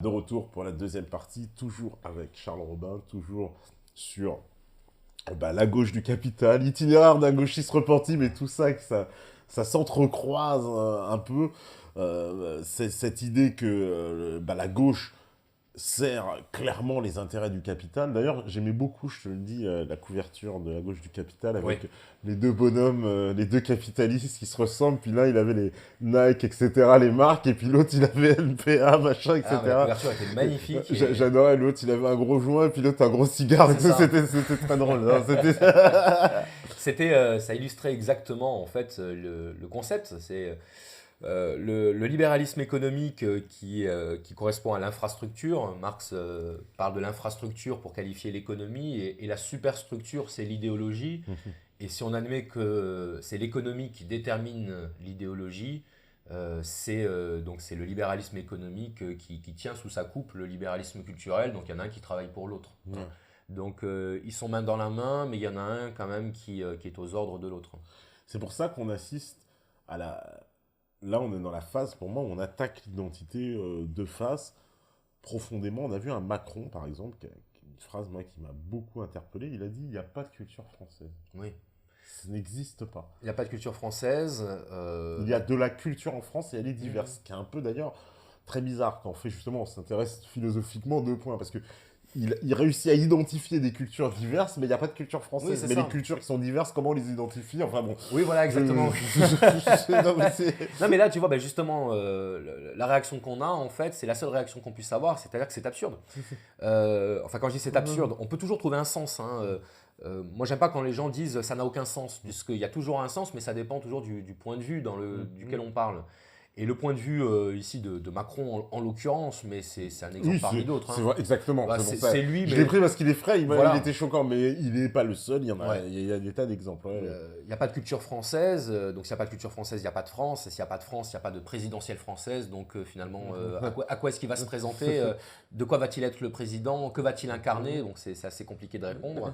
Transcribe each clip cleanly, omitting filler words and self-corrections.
De retour pour la deuxième partie, toujours avec Charles Robin, toujours sur la gauche du capital, itinéraire d'un gauchiste repenti, mais tout ça, ça s'entrecroise un peu. C'est cette idée que la gauche sert clairement les intérêts du capital. D'ailleurs, j'aimais beaucoup, je te le dis, la couverture de la gauche du capital Oui. avec les deux bonhommes, les deux capitalistes qui se ressemblent. Puis l'un, il avait les Nike, etc., les marques, et puis l'autre, il avait LPA, machin, Ah, mais la etc. couverture était magnifique. J'adorais l'autre, il avait un gros joint, et puis l'autre, un gros cigare. C'est ça. C'était très drôle. Non, Ça illustrait exactement en fait le concept. C'est le libéralisme économique qui correspond à l'infrastructure. Marx parle de l'infrastructure pour qualifier l'économie et la superstructure, c'est l'idéologie. Et si on admet que c'est l'économie qui détermine l'idéologie, c'est le libéralisme économique qui tient sous sa coupe le libéralisme culturel. Donc il y en a un qui travaille pour l'autre. Ouais. Donc ils sont main dans la main, mais il y en a un quand même qui est aux ordres de l'autre. C'est pour ça qu'on assiste à la... Là, on est dans la phase, pour moi, où on attaque l'identité de face profondément. On a vu un Macron, par exemple, une phrase moi, qui m'a beaucoup interpellé. Il a dit, il n'y a pas de culture française. Oui. Ça n'existe pas. Il n'y a pas de culture française. Il y a de la culture en France et elle est diverse. Ce qui est un peu d'ailleurs très bizarre quand on fait justement, on s'intéresse philosophiquement deux points. Parce que il réussit à identifier des cultures diverses, mais il n'y a pas de culture Oui, française. c'est Mais ça. les cultures qui sont diverses, comment on les identifie? Enfin bon. Oui, voilà, exactement. Non, mais Non, mais là, tu vois, justement, la réaction qu'on a, en fait, c'est la seule réaction qu'on puisse avoir, c'est-à-dire que c'est absurde. Enfin, quand je dis c'est absurde, on peut toujours trouver un sens. Hein. Moi, j'aime pas quand les gens disent ça n'a aucun sens, puisqu'il y a toujours un sens, mais ça dépend toujours du point de vue duquel on parle. Et le point de vue ici de Macron, en l'occurrence, mais c'est un exemple Oui, parmi d'autres. c'est Hein. vrai, exactement. Bah, C'est pour ça. c'est lui, Je mais l'ai pris parce qu'il est frais, voilà. il était choquant, mais il n'est pas le seul, Ouais. il y a des tas d'exemples. Ouais. Il n'y a pas de culture française, donc s'il n'y a pas de culture française, il n'y a pas de France, et s'il n'y a pas de France, il n'y a pas de présidentielle française, donc finalement, à quoi est-ce qu'il va se présenter de quoi va-t-il être le président? Que va-t-il incarner? Donc c'est assez compliqué de répondre.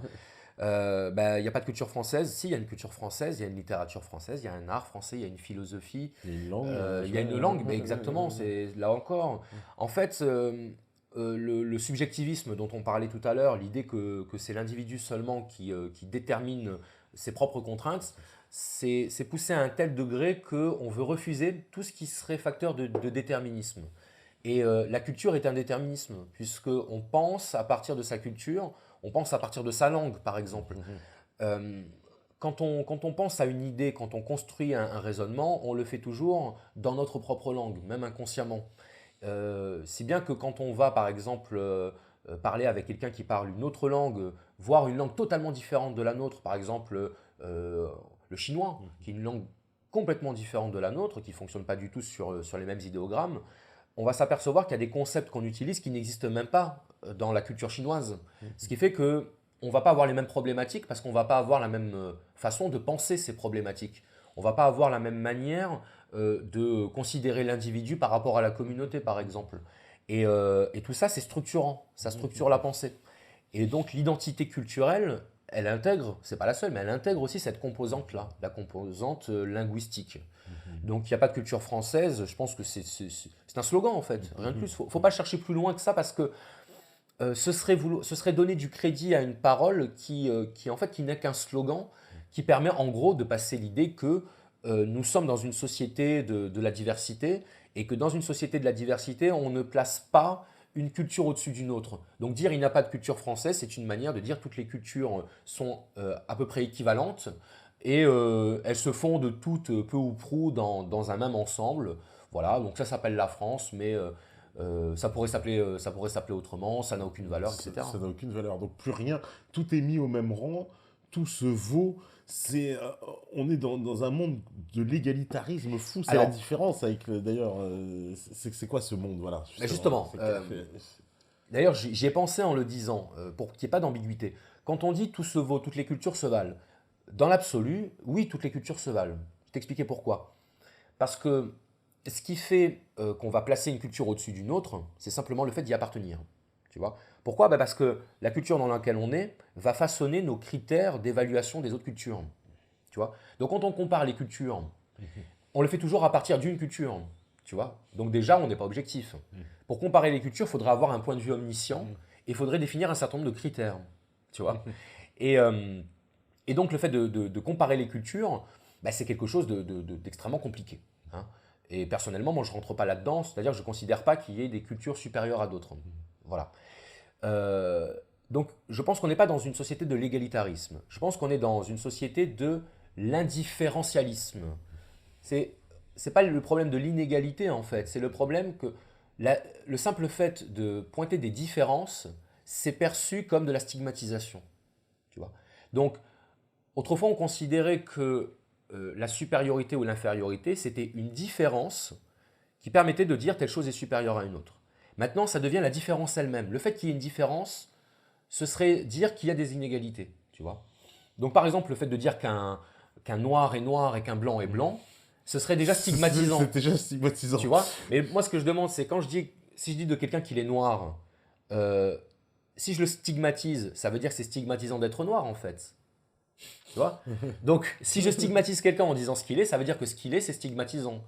Il n'y a pas de culture française. Si, il y a une culture française, il y a une littérature française, il y a un art français, il y a une philosophie, Il y a une langue. il y a une langue, mais exactement, c'est là encore. En fait, le subjectivisme dont on parlait tout à l'heure, l'idée que c'est l'individu seulement qui détermine ses propres contraintes, c'est poussé à un tel degré qu'on veut refuser tout ce qui serait facteur de déterminisme. Et la culture est un déterminisme, puisqu'on pense à partir de sa culture, on pense à partir de sa langue, par exemple. Euh, quand on pense à une idée, quand on construit un raisonnement, on le fait toujours dans notre propre langue, même inconsciemment. Si bien que quand on va, par exemple, parler avec quelqu'un qui parle une autre langue, voire une langue totalement différente de la nôtre, par exemple le chinois, qui est une langue complètement différente de la nôtre, qui ne fonctionne pas du tout sur les mêmes idéogrammes, on va s'apercevoir qu'il y a des concepts qu'on utilise qui n'existent même pas dans la culture chinoise. Ce qui fait que on ne va pas avoir les mêmes problématiques parce qu'on ne va pas avoir la même façon de penser ces problématiques. On ne va pas avoir la même manière de considérer l'individu par rapport à la communauté, par exemple. Et tout ça, c'est structurant. Ça structure la pensée. Et donc, l'identité culturelle, elle intègre, c'est pas la seule, mais elle intègre aussi cette composante-là, la composante linguistique. Donc, il n'y a pas de culture française. Je pense que c'est un slogan, en fait. Rien de plus. Il ne faut pas chercher plus loin que ça parce que ce serait donner du crédit à une parole en fait, qui n'est qu'un slogan, qui permet en gros de passer l'idée que nous sommes dans une société de la diversité et que dans une société de la diversité, on ne place pas une culture au-dessus d'une autre. Donc dire il n'y a pas de culture française, c'est une manière de dire toutes les cultures sont à peu près équivalentes et elles se fondent toutes peu ou prou dans un même ensemble. Voilà, donc ça s'appelle la France, mais ça pourrait s'appeler autrement, ça n'a aucune valeur, etc. Ça n'a aucune valeur. Donc plus rien, tout est mis au même rang, tout se vaut. On est dans un monde de l'égalitarisme fou. C'est la Alors, différence avec, d'ailleurs, c'est quoi ce monde, voilà. justement, d'ailleurs, j'y ai pensé en le disant, pour qu'il n'y ait pas d'ambiguïté. Quand on dit tout se vaut, toutes les cultures se valent, dans l'absolu, oui, toutes les cultures se valent. Je vais t'expliquer pourquoi. Parce que ce qui fait qu'on va placer une culture au-dessus d'une autre, c'est simplement le fait d'y appartenir. Tu vois? Pourquoi? Parce que la culture dans laquelle on est va façonner nos critères d'évaluation des autres cultures. Tu vois? Donc quand on compare les cultures, on le fait toujours à partir d'une culture. Tu vois? Donc déjà, on n'est pas objectif. Pour comparer les cultures, il faudrait avoir un point de vue omniscient et il faudrait définir un certain nombre de critères. Tu vois et, et donc le fait de comparer les cultures, bah, c'est quelque chose d'extrêmement compliqué. Hein. Et personnellement, moi je ne rentre pas là-dedans, c'est-à-dire que je ne considère pas qu'il y ait des cultures supérieures à d'autres. Voilà. Donc je pense qu'on n'est pas dans une société de l'égalitarisme. Je pense qu'on est dans une société de l'indifférentialisme. C'est pas le problème de l'inégalité en fait, c'est le problème que le simple fait de pointer des différences, c'est perçu comme de la stigmatisation. Tu vois. Donc autrefois on considérait que la supériorité ou l'infériorité, c'était une différence qui permettait de dire telle chose est supérieure à une autre. Maintenant, ça devient la différence elle-même. Le fait qu'il y ait une différence, ce serait dire qu'il y a des inégalités. Tu vois. Donc par exemple, le fait de dire qu'un noir est noir et qu'un blanc est blanc, ce serait déjà stigmatisant. C'est déjà stigmatisant. Tu vois. Mais moi, ce que je demande, c'est si je dis de quelqu'un qu'il est noir, si je le stigmatise, ça veut dire que c'est stigmatisant d'être noir en fait. Tu vois. Donc, si je stigmatise quelqu'un en disant ce qu'il est, ça veut dire que ce qu'il est, c'est stigmatisant.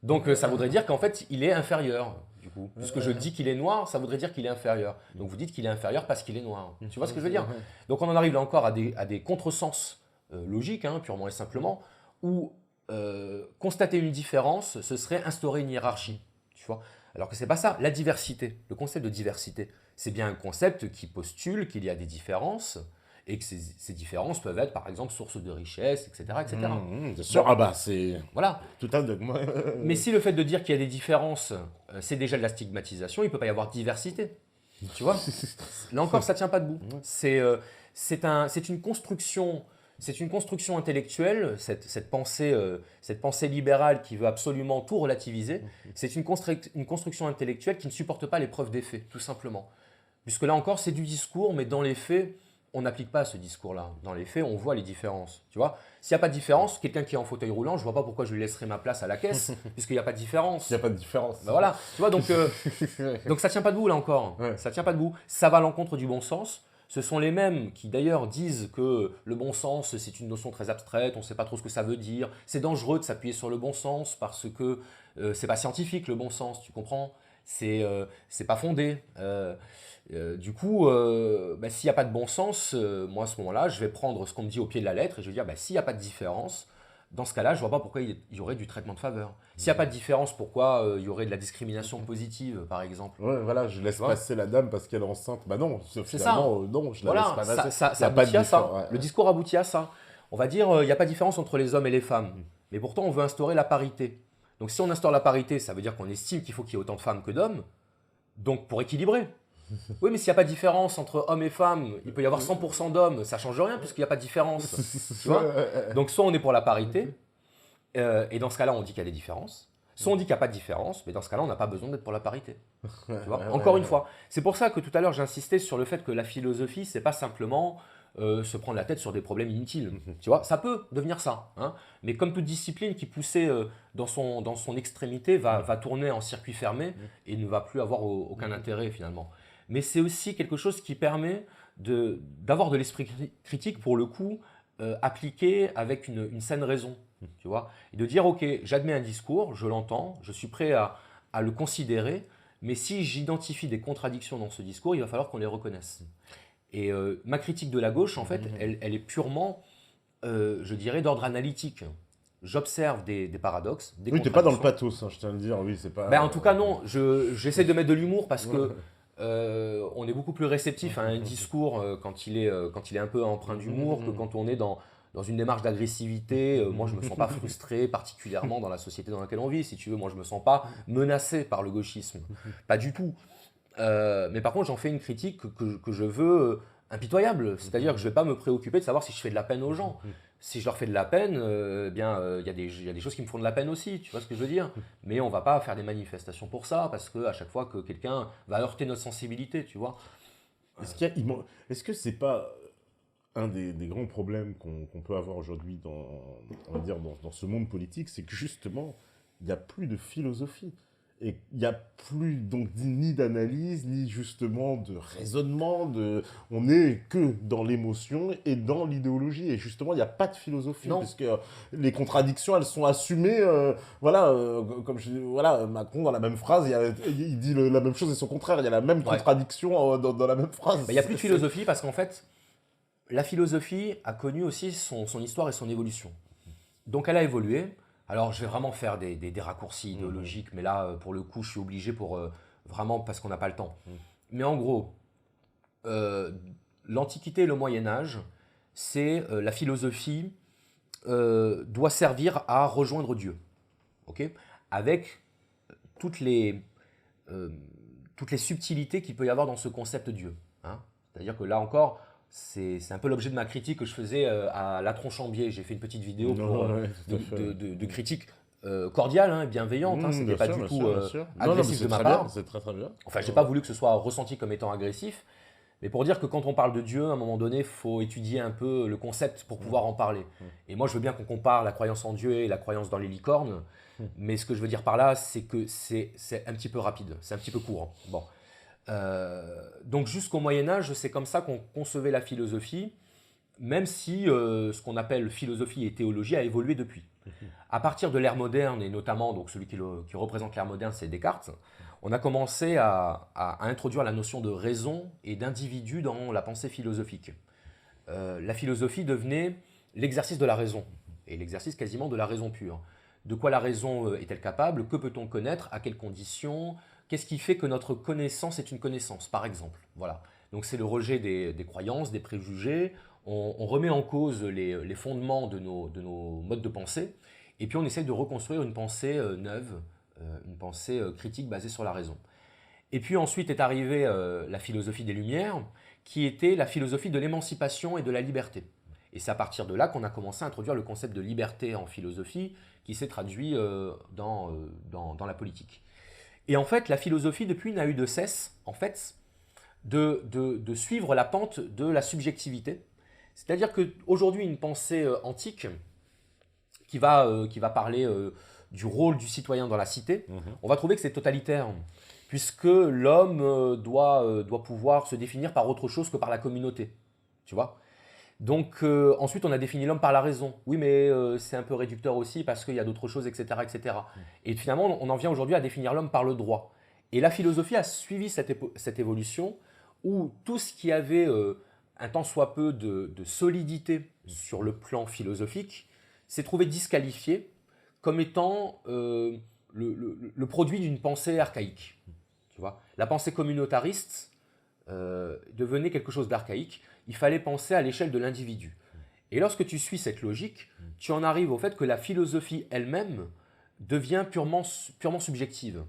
Donc, ça voudrait dire qu'en fait, il est inférieur. Du coup, puisque je dis qu'il est noir, ça voudrait dire qu'il est inférieur. Donc, vous dites qu'il est inférieur parce qu'il est noir. Tu vois ce que je veux dire? Donc, on en arrive là encore à des contresens logiques, hein, purement et simplement, où constater une différence, ce serait instaurer une hiérarchie. Tu vois. Alors que c'est pas ça. La diversité, le concept de diversité, c'est bien un concept qui postule qu'il y a des différences et que ces différences peuvent être, par exemple, source de richesse, etc. etc. Bien sûr, ah bah c'est Voilà. tout un dogme. Mais si le fait de dire qu'il y a des différences, c'est déjà de la stigmatisation, il ne peut pas y avoir diversité. Tu vois. Là encore, ça ne tient pas debout. C'est une construction. C'est une construction intellectuelle, cette pensée libérale qui veut absolument tout relativiser. C'est une construction intellectuelle qui ne supporte pas les preuves des faits, tout simplement. Puisque là encore, c'est du discours, mais dans les faits, on n'applique pas ce discours-là. Dans les faits, on voit les différences. Tu vois, s'il n'y a pas de différence, quelqu'un qui est en fauteuil roulant, je ne vois pas pourquoi je lui laisserai ma place à la caisse, puisqu'il n'y a pas de différence. Il n'y a pas de différence. Ben voilà, tu vois, donc ça ne tient pas debout là encore. Ouais. Ça ne tient pas debout. Ça va à l'encontre du bon sens. Ce sont les mêmes qui d'ailleurs disent que le bon sens, c'est une notion très abstraite, on ne sait pas trop ce que ça veut dire. C'est dangereux de s'appuyer sur le bon sens parce que c'est pas scientifique le bon sens, tu comprends? C'est pas fondé. Du coup, bah, s'il n'y a pas de bon sens, moi à ce moment-là, je vais prendre ce qu'on me dit au pied de la lettre et je vais dire, bah, s'il n'y a pas de différence, dans ce cas-là, je ne vois pas pourquoi il y aurait du traitement de faveur. S'il n'y a pas de différence, pourquoi il y aurait de la discrimination positive, par exemple? Ouais, voilà, je laisse Tu vois. passer la dame parce qu'elle est enceinte. Bah non, C'est finalement, non, je la Voilà, laisse pas passer. ça Il y a pas de aboutit à ça. différence, ouais. Le discours aboutit à ça. On va dire, il n'y a pas de différence entre les hommes et les femmes. Mais pourtant, on veut instaurer la parité. Donc si on instaure la parité, ça veut dire qu'on estime qu'il faut qu'il y ait autant de femmes que d'hommes. Donc pour équilibrer. Oui, mais s'il n'y a pas de différence entre hommes et femmes, il peut y avoir 100% d'hommes, ça ne change rien puisqu'il n'y a pas de différence. Tu vois. Donc soit on est pour la parité, et dans ce cas-là, on dit qu'il y a des différences. Soit on dit qu'il n'y a pas de différence, mais dans ce cas-là, on n'a pas besoin d'être pour la parité. Tu vois. Encore une fois, c'est pour ça que tout à l'heure, j'insistais sur le fait que la philosophie, c'est pas simplement se prendre la tête sur des problèmes inutiles. Tu vois, ça peut devenir ça. Hein. Mais comme toute discipline qui poussait dans son extrémité va tourner en circuit fermé et ne va plus avoir aucun intérêt finalement. Mais c'est aussi quelque chose qui permet d'avoir de l'esprit critique pour le coup appliqué avec une saine raison. Tu vois, et de dire ok, j'admets un discours, je l'entends, je suis prêt à le considérer, mais si j'identifie des contradictions dans ce discours, il va falloir qu'on les reconnaisse. Et ma critique de la gauche, en fait, elle est purement, je dirais, d'ordre analytique. J'observe des paradoxes, des Oui, t'es pas dans le contradictions. pathos, hein, je tiens à le dire. Oui, c'est pas. Ben, en tout cas, non. J'essaie de mettre de l'humour parce que on est beaucoup plus réceptif à un discours quand il est un peu empreint d'humour que quand on est dans une démarche d'agressivité. Moi, je ne me sens pas frustré particulièrement dans la société dans laquelle on vit. Si tu veux, moi, je ne me sens pas menacé par le gauchisme. Pas du tout. Mais par contre, j'en fais une critique que je veux impitoyable. C'est-à-dire que je ne vais pas me préoccuper de savoir si je fais de la peine aux gens. Si je leur fais de la peine, il y a des choses qui me font de la peine aussi, tu vois ce que je veux dire? Mais on ne va pas faire des manifestations pour ça, parce qu'à chaque fois que quelqu'un va heurter notre sensibilité, tu vois. Est-ce que c'est pas un des grands problèmes qu'on peut avoir aujourd'hui on va dire dans ce monde politique, c'est que justement, il n'y a plus de philosophie. Et il n'y a plus donc ni d'analyse, ni justement de raisonnement. On n'est que dans l'émotion et dans l'idéologie. Et justement, il n'y a pas de philosophie. Non. Parce que les contradictions, elles sont assumées. Comme je dis, voilà, Macron, dans la même phrase, il dit la même chose et son contraire. Il y a la même contradiction dans la même phrase. Il n'y a plus de philosophie parce qu'en fait, la philosophie a connu aussi son histoire et son évolution. Donc elle a évolué. Alors, je vais vraiment faire des raccourcis idéologiques, mais là, pour le coup, je suis obligé vraiment parce qu'on n'a pas le temps. Mais en gros, l'Antiquité et le Moyen-Âge, c'est la philosophie doit servir à rejoindre Dieu, ok, avec toutes les subtilités qu'il peut y avoir dans ce concept Dieu. Hein. C'est-à-dire que là encore, c'est un peu l'objet de ma critique que je faisais à Latron Chambier. J'ai fait une petite vidéo de critique cordiale et bienveillante. Hein. C'était pas du tout agressif de ma part. C'est très très bien. Enfin, j'ai pas voulu que ce soit ressenti comme étant agressif. Mais pour dire que quand on parle de Dieu, à un moment donné, il faut étudier un peu le concept pour pouvoir en parler. Et moi, je veux bien qu'on compare la croyance en Dieu et la croyance dans les licornes. Mais ce que je veux dire par là, c'est que c'est un petit peu rapide, c'est un petit peu court. Bon. Donc jusqu'au Moyen-Âge, c'est comme ça qu'on concevait la philosophie, même si ce qu'on appelle philosophie et théologie a évolué depuis. À partir de l'ère moderne, et notamment donc celui qui représente l'ère moderne, c'est Descartes, on a commencé à introduire la notion de raison et d'individu dans la pensée philosophique. La philosophie devenait l'exercice de la raison, et l'exercice quasiment de la raison pure. De quoi la raison est-elle capable? Que peut-on connaître? À quelles conditions? Qu'est-ce qui fait que notre connaissance est une connaissance, par exemple? Voilà. Donc c'est le rejet des croyances, des préjugés. On remet en cause les fondements de nos modes de pensée. Et puis on essaie de reconstruire une pensée neuve, une pensée critique basée sur la raison. Et puis ensuite est arrivée la philosophie des Lumières, qui était la philosophie de l'émancipation et de la liberté. Et c'est à partir de là qu'on a commencé à introduire le concept de liberté en philosophie, qui s'est traduit dans la politique. Et en fait, la philosophie, depuis, n'a eu de cesse, en fait, de suivre la pente de la subjectivité. C'est-à-dire qu'aujourd'hui, une pensée antique qui va parler du rôle du citoyen dans la cité, on va trouver que c'est totalitaire, puisque l'homme doit pouvoir se définir par autre chose que par la communauté. Tu vois ? Donc ensuite, on a défini l'homme par la raison. Oui, mais c'est un peu réducteur aussi parce qu'il y a d'autres choses, etc., etc. Et finalement, on en vient aujourd'hui à définir l'homme par le droit. Et la philosophie a suivi cette évolution où tout ce qui avait un tant soit peu de solidité sur le plan philosophique s'est trouvé disqualifié comme étant le produit d'une pensée archaïque. Tu vois ? La pensée communautariste devenait quelque chose d'archaïque. Il fallait penser à l'échelle de l'individu. Et lorsque tu suis cette logique, tu en arrives au fait que la philosophie elle-même devient purement subjective.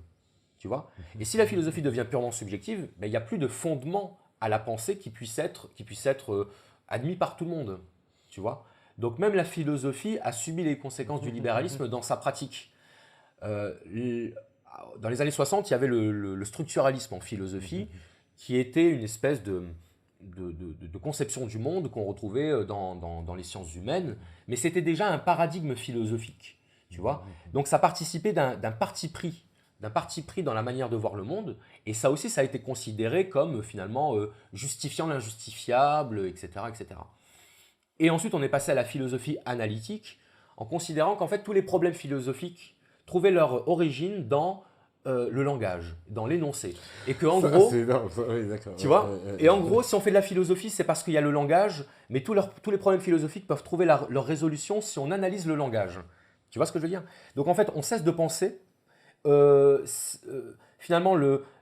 Tu vois ? Et si la philosophie devient purement subjective, ben, il n'y a plus de fondement à la pensée qui puisse être admis par tout le monde. Tu vois ? Donc même la philosophie a subi les conséquences du libéralisme dans sa pratique. Dans les années 60, il y avait le structuralisme en philosophie, qui était une espèce de conception du monde qu'on retrouvait dans les sciences humaines, mais c'était déjà un paradigme philosophique, tu vois. Donc ça participait d'un parti pris dans la manière de voir le monde, et ça aussi, ça a été considéré comme finalement justifiant l'injustifiable, etc., etc. Et ensuite, on est passé à la philosophie analytique, en considérant qu'en fait, tous les problèmes philosophiques trouvaient leur origine dans le langage, dans l'énoncé. Et que en gros, tu vois, et en gros, si on fait de la philosophie, c'est parce qu'il y a le langage, mais tous les problèmes philosophiques peuvent trouver leur résolution si on analyse le langage. Tu vois ce que je veux dire? Donc en fait, on cesse de penser. Finalement,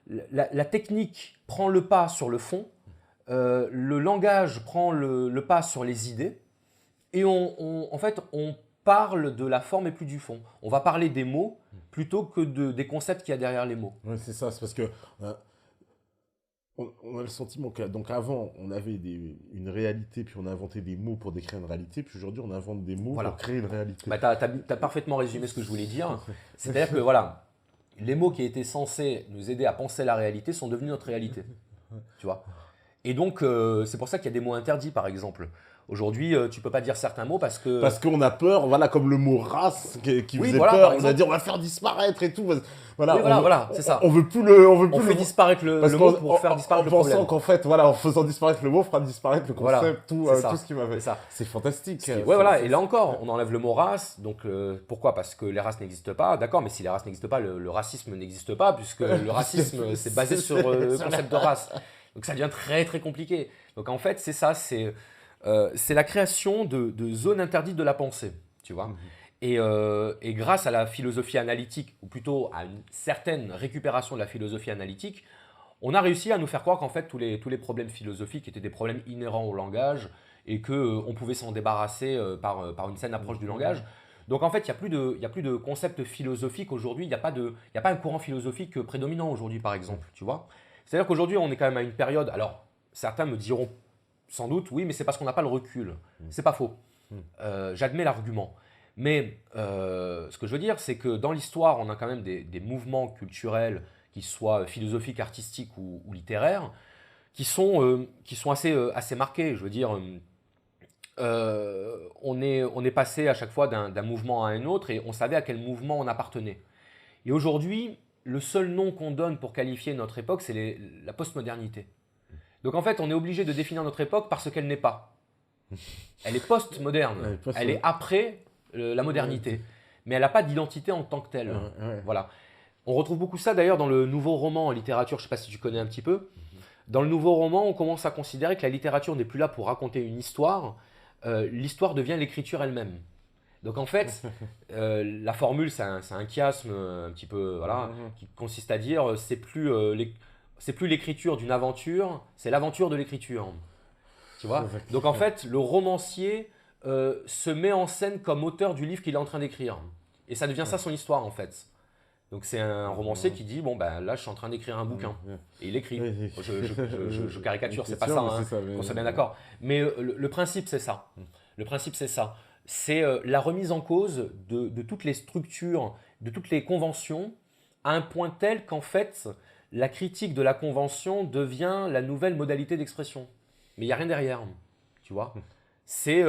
la technique prend le pas sur le fond, le langage prend le pas sur les idées, et en fait, on parle de la forme et plus du fond. On va parler des mots plutôt que des concepts qu'il y a derrière les mots. Oui, c'est ça, c'est parce que on a le sentiment que donc avant, on avait une réalité, puis on a inventé des mots pour décrire une réalité, puis aujourd'hui, on invente des mots pour créer une réalité. Bah, tu as parfaitement résumé ce que je voulais dire. C'est-à-dire que voilà, les mots qui étaient censés nous aider à penser la réalité sont devenus notre réalité. Tu vois ? Et donc, c'est pour ça qu'il y a des mots interdits, par exemple. Aujourd'hui, tu peux pas dire certains mots parce que… Parce qu'on a peur, voilà, comme le mot race qui Oui, faisait voilà, par peur, on a exemple. dit on va faire disparaître et tout. Voilà, Oui, voilà, c'est ça. on veut plus le, on veut On plus fait le, disparaître le parce mot qu'en pour faire disparaître le en pensant problème. qu'en fait, voilà, en faisant disparaître le mot, on fera disparaître le Voilà, concept, tout, c'est ça, tout ce qui m'avait. c'est ça. C'est fantastique. Ouais, voilà, et là encore, on enlève le mot race. Donc, pourquoi? Parce que les races n'existent pas. D'accord, mais si les races n'existent pas, le racisme n'existe pas, puisque le racisme, c'est basé sur le concept de race. Donc, ça devient très, très compliqué. Donc, en fait, c'est ça, c'est la création de zones interdites de la pensée, tu vois. Et grâce à la philosophie analytique, ou plutôt à une certaine récupération de la philosophie analytique, on a réussi à nous faire croire qu'en fait, tous les problèmes philosophiques étaient des problèmes inhérents au langage et qu'on pouvait s'en débarrasser par une saine approche du langage. Donc en fait, il y a plus de concept philosophique aujourd'hui, il n'y a pas un courant philosophique prédominant aujourd'hui, par exemple, tu vois. C'est-à-dire qu'aujourd'hui, on est quand même à une période, alors certains me diront sans doute, oui, mais c'est parce qu'on n'a pas le recul. C'est pas faux. J'admets l'argument. Mais ce que je veux dire, c'est que dans l'histoire, on a quand même des mouvements culturels, qu'ils soient philosophiques, artistiques ou littéraires, qui sont assez marqués. Je veux dire, on est passé à chaque fois d'un mouvement à un autre et on savait à quel mouvement on appartenait. Et aujourd'hui, le seul nom qu'on donne pour qualifier notre époque, c'est la postmodernité. Donc en fait, on est obligé de définir notre époque par ce qu'elle n'est pas. Elle est postmoderne, elle est après la modernité, mais elle n'a pas d'identité en tant que telle. Voilà. On retrouve beaucoup ça d'ailleurs dans le nouveau roman en littérature, je ne sais pas si tu connais un petit peu. Dans le nouveau roman, on commence à considérer que la littérature n'est plus là pour raconter une histoire, l'histoire devient l'écriture elle-même. Donc en fait, la formule, c'est un chiasme un petit peu, voilà, qui consiste à dire c'est plus l'écriture d'une aventure, c'est l'aventure de l'écriture. Tu vois? Donc en fait, le romancier se met en scène comme auteur du livre qu'il est en train d'écrire. Et ça devient ça son histoire en fait. Donc c'est un romancier qui dit, bon ben là je suis en train d'écrire un bouquin. Et il écrit. Je caricature, c'est pas ça, hein, qu'on soit bien d'accord. Mais le principe c'est ça. Le principe c'est ça. C'est la remise en cause de toutes les structures, de toutes les conventions, à un point tel qu'en fait, la critique de la convention devient la nouvelle modalité d'expression. Mais il n'y a rien derrière, tu vois. C'est,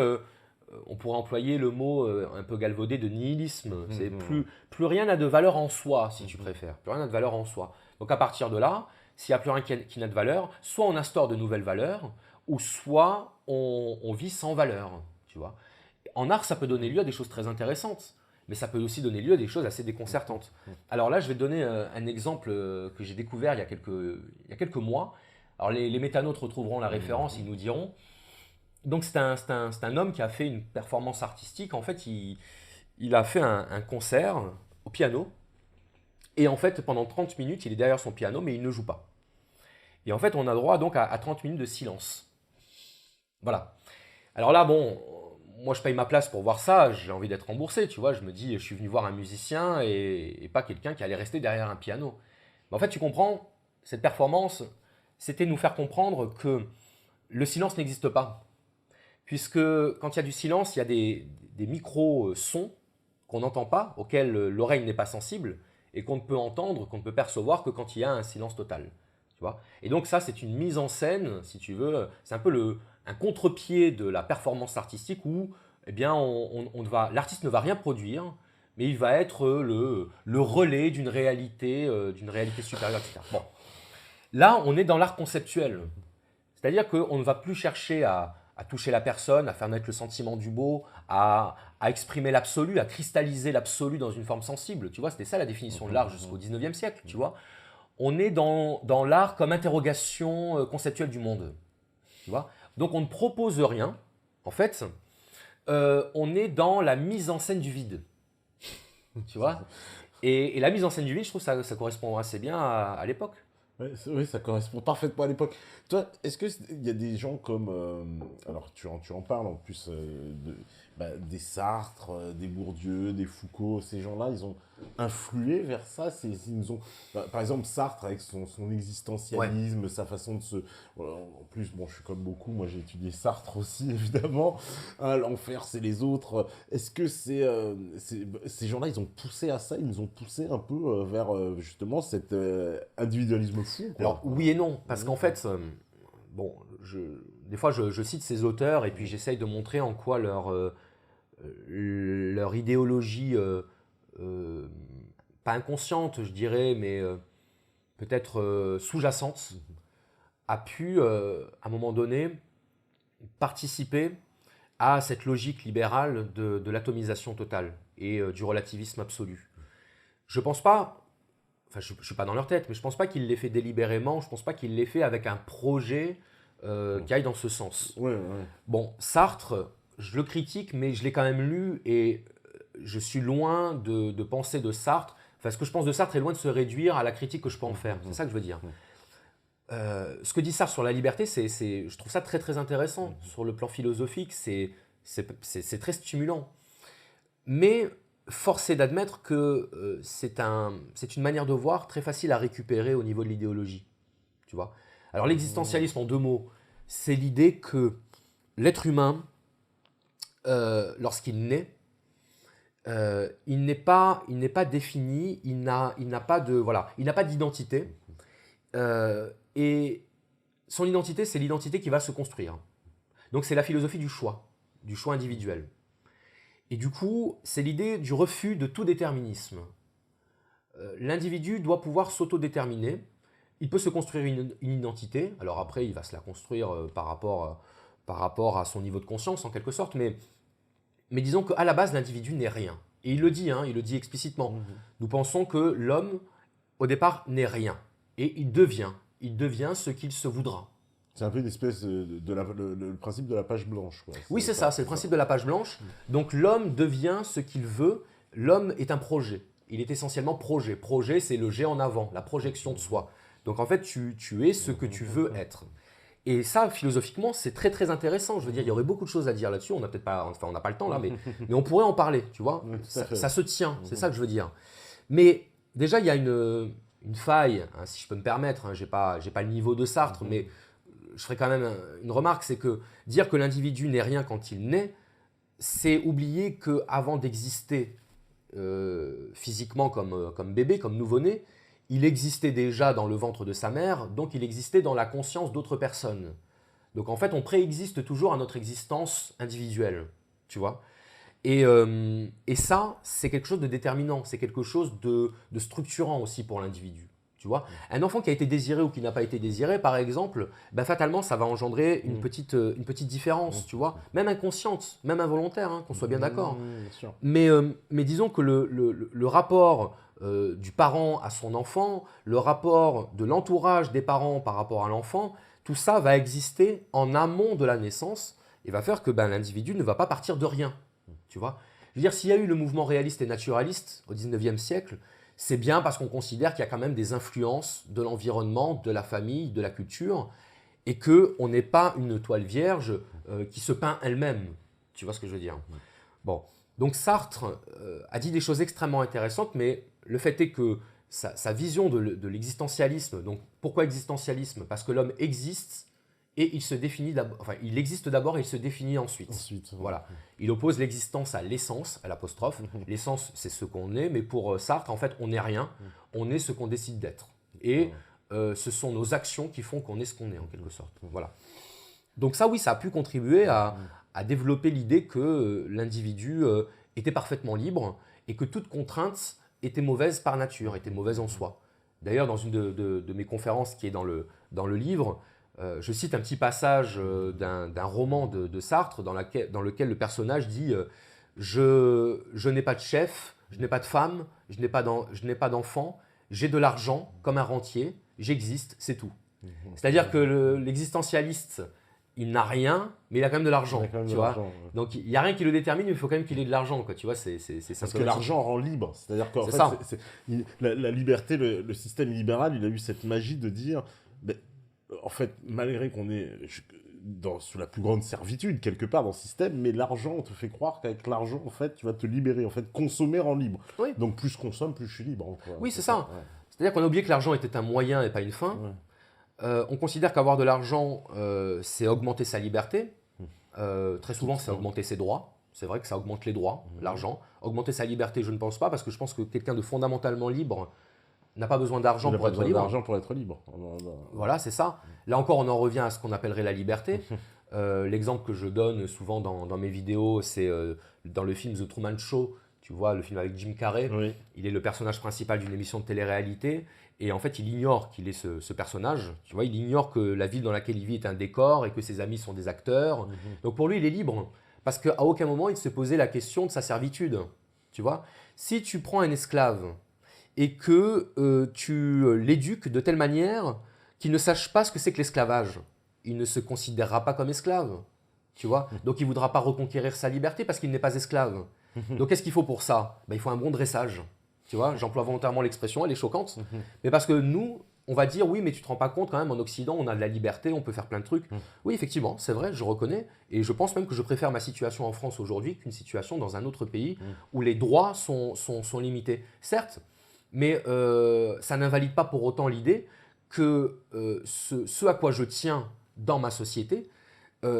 on pourrait employer le mot un peu galvaudé de nihilisme. C'est plus rien n'a de valeur en soi, si tu préfères. Plus rien n'a de valeur en soi. Donc à partir de là, s'il n'y a plus rien qui n'a de valeur, soit on instaure de nouvelles valeurs, ou soit on vit sans valeur, tu vois. En art, ça peut donner lieu à des choses très intéressantes, mais ça peut aussi donner lieu à des choses assez déconcertantes. Alors là, je vais te donner un exemple que j'ai découvert il y a quelques mois. Alors les métanautes retrouveront la référence, ils nous diront. Donc c'est un homme qui a fait une performance artistique. En fait, il a fait un concert au piano. Et en fait, pendant 30 minutes, il est derrière son piano, mais il ne joue pas. Et en fait, on a droit donc à 30 minutes de silence. Voilà. Alors là, bon, moi je paye ma place pour voir ça, j'ai envie d'être remboursé, tu vois. Je me dis, je suis venu voir un musicien et pas quelqu'un qui allait rester derrière un piano. Mais en fait, tu comprends, cette performance, c'était nous faire comprendre que le silence n'existe pas. Puisque quand il y a du silence, il y a des micro-sons qu'on n'entend pas, auxquels l'oreille n'est pas sensible, et qu'on ne peut entendre, qu'on ne peut percevoir que quand il y a un silence total. Tu vois. Et donc ça, c'est une mise en scène, si tu veux, c'est un peu un contre-pied de la performance artistique où eh bien, l'artiste ne va rien produire, mais il va être le relais d'une réalité supérieure, etc. Bon. Là, on est dans l'art conceptuel. C'est-à-dire qu'on ne va plus chercher à toucher la personne, à faire naître le sentiment du beau, à exprimer l'absolu, à cristalliser l'absolu dans une forme sensible. Tu vois, c'était ça la définition de l'art jusqu'au 19e siècle, tu vois. On est dans l'art comme interrogation conceptuelle du monde, tu vois. Donc on ne propose rien, en fait, on est dans la mise en scène du vide, tu vois. Et la mise en scène du vide, je trouve que ça correspond assez bien à l'époque. Ouais, oui, ça correspond parfaitement à l'époque. Toi, est-ce qu'il y a des gens comme... alors, tu en parles en plus des Sartre, des Bourdieu, des Foucault, ces gens-là, ils ont influé vers ça. Ils ont, par exemple, Sartre avec son existentialisme, sa façon de se... En plus, bon, je suis comme beaucoup, moi j'ai étudié Sartre aussi, évidemment. Hein, l'enfer, c'est les autres. Est-ce que ces gens-là, ils ont poussé à ça, ils nous ont poussé un peu vers justement cet individualisme fou, quoi. Alors oui et non, parce qu'en fait, bon, des fois je cite ces auteurs et puis j'essaye de montrer en quoi leur idéologie, pas inconsciente je dirais, mais peut-être sous-jacente, a pu à un moment donné participer à cette logique libérale de l'atomisation totale et du relativisme absolu. Je pense pas, enfin je ne suis pas dans leur tête, mais je ne pense pas qu'il l'ait fait délibérément, je ne pense pas qu'il l'ait fait avec un projet qui aille dans ce sens. Ouais, ouais. Bon, Sartre, je le critique, mais je l'ai quand même lu et je suis loin de penser de Sartre. Enfin, ce que je pense de Sartre est loin de se réduire à la critique que je peux en faire. C'est ça que je veux dire. Ce que dit Sartre sur la liberté, je trouve ça très très intéressant. Sur le plan philosophique, c'est très stimulant. Mais force est d'admettre que c'est une manière de voir très facile à récupérer au niveau de l'idéologie. Tu vois ? Alors l'existentialisme en 2 mots, c'est l'idée que l'être humain, lorsqu'il naît, il n'est pas défini, il n'a pas d'identité. Et son identité, c'est l'identité qui va se construire. Donc c'est la philosophie du choix individuel. Et du coup, c'est l'idée du refus de tout déterminisme. L'individu doit pouvoir s'autodéterminer. Il peut se construire une identité. Alors après, il va se la construire par rapport à son niveau de conscience, en quelque sorte. Mais disons qu'à la base, l'individu n'est rien. Et il le dit explicitement. Nous pensons que l'homme, au départ, n'est rien. Et il devient ce qu'il se voudra. C'est un peu une espèce le principe de la page blanche. Quoi. Oui, c'est ça, c'est le principe de la page blanche. Donc l'homme devient ce qu'il veut. L'homme est un projet. Il est essentiellement projet. Projet, c'est le jet en avant, la projection de soi. Donc en fait, tu es ce que tu veux être. Et ça, philosophiquement, c'est très très intéressant. Je veux dire, il y aurait beaucoup de choses à dire là-dessus. On n'a pas le temps là, mais on pourrait en parler, tu vois. Ça se tient, c'est ça que je veux dire. Mais déjà, il y a une faille, hein, si je peux me permettre. Hein, j'ai pas le niveau de Sartre, mais je ferai quand même une remarque, c'est que dire que l'individu n'est rien quand il naît, c'est oublier qu'avant d'exister physiquement comme bébé, comme nouveau-né, il existait déjà dans le ventre de sa mère, donc il existait dans la conscience d'autres personnes. Donc en fait, on préexiste toujours à notre existence individuelle, tu vois. Et ça, c'est quelque chose de déterminant, c'est quelque chose de structurant aussi pour l'individu. Tu vois, un enfant qui a été désiré ou qui n'a pas été désiré, par exemple, ben fatalement, ça va engendrer une petite différence, tu vois, même inconsciente, même involontaire, hein, qu'on soit bien d'accord. Mais disons que le rapport du parent à son enfant, le rapport de l'entourage des parents par rapport à l'enfant, tout ça va exister en amont de la naissance et va faire que l'individu ne va pas partir de rien, tu vois. Je veux dire, s'il y a eu le mouvement réaliste et naturaliste au 19e siècle, c'est bien parce qu'on considère qu'il y a quand même des influences de l'environnement, de la famille, de la culture, et qu'on n'est pas une toile vierge qui se peint elle-même. Tu vois ce que je veux dire ? Bon, donc Sartre a dit des choses extrêmement intéressantes, mais le fait est que sa vision de l'existentialisme, donc pourquoi existentialisme ? Parce que l'homme existe et il se définit d'abord, enfin il existe d'abord et il se définit ensuite. Voilà. Il oppose l'existence à l'essence, à l'apostrophe. L'essence, c'est ce qu'on est, mais pour Sartre, en fait, on n'est rien. On est ce qu'on décide d'être. Et ce sont nos actions qui font qu'on est ce qu'on est, en quelque sorte. Voilà. Donc ça, oui, ça a pu contribuer à développer l'idée que l'individu était parfaitement libre et que toute contrainte était mauvaise par nature, était mauvaise en soi. D'ailleurs, dans une de mes conférences qui est dans le livre, je cite un petit passage d'un roman de Sartre dans lequel le personnage dit je n'ai pas de chef, je n'ai pas de femme, je n'ai pas d'enfant, j'ai de l'argent comme un rentier, j'existe, c'est tout. C'est-à-dire que l'existentialiste, il n'a rien, mais il a quand même de l'argent, tu vois. Donc il n'y a rien qui le détermine, mais il faut quand même qu'il ait de l'argent, quoi. Tu vois, c'est parce que l'argent rend libre. C'est-à-dire qu'en fait, la liberté, le système libéral, il a eu cette magie de dire, en fait, malgré qu'on est sous la plus grande servitude quelque part dans le système, mais l'argent, on te fait croire qu'avec l'argent, en fait, tu vas te libérer. En fait, consommer rend libre. Oui. Donc plus je consomme, plus je suis libre. Quoi. Oui, c'est ça. Ouais. C'est-à-dire qu'on a oublié que l'argent était un moyen et pas une fin. Ouais. On considère qu'avoir de l'argent, c'est augmenter sa liberté. Très souvent, c'est augmenter ses droits. C'est vrai que ça augmente les droits, l'argent. Augmenter sa liberté, je ne pense pas, parce que je pense que quelqu'un de fondamentalement libre n'a pas besoin d'argent pour être libre. D'argent pour être libre. Voilà, c'est ça. là encore, on en revient à ce qu'on appellerait la liberté. L'exemple que je donne souvent dans mes vidéos, c'est dans le film The Truman Show, tu vois, le film avec Jim Carrey. Oui. Il est le personnage principal d'une émission de télé-réalité et en fait, il ignore qu'il est ce personnage. Tu vois, il ignore que la ville dans laquelle il vit est un décor et que ses amis sont des acteurs. Donc pour lui, il est libre parce qu'à aucun moment, il se posait la question de sa servitude. Tu vois, si tu prends un esclave et que tu l'éduques de telle manière qu'il ne sache pas ce que c'est que l'esclavage, il ne se considérera pas comme esclave. Tu vois, donc il ne voudra pas reconquérir sa liberté parce qu'il n'est pas esclave. Donc qu'est-ce qu'il faut pour ça? Il faut un bon dressage. Tu vois, j'emploie volontairement l'expression, elle est choquante. Mais parce que nous, on va dire, oui, mais tu te rends pas compte quand même, en Occident, on a de la liberté, on peut faire plein de trucs. Oui, effectivement, c'est vrai, je reconnais. Et je pense même que je préfère ma situation en France aujourd'hui qu'une situation dans un autre pays où les droits sont limités. Certes, mais ça n'invalide pas pour autant l'idée que ce à quoi je tiens dans ma société,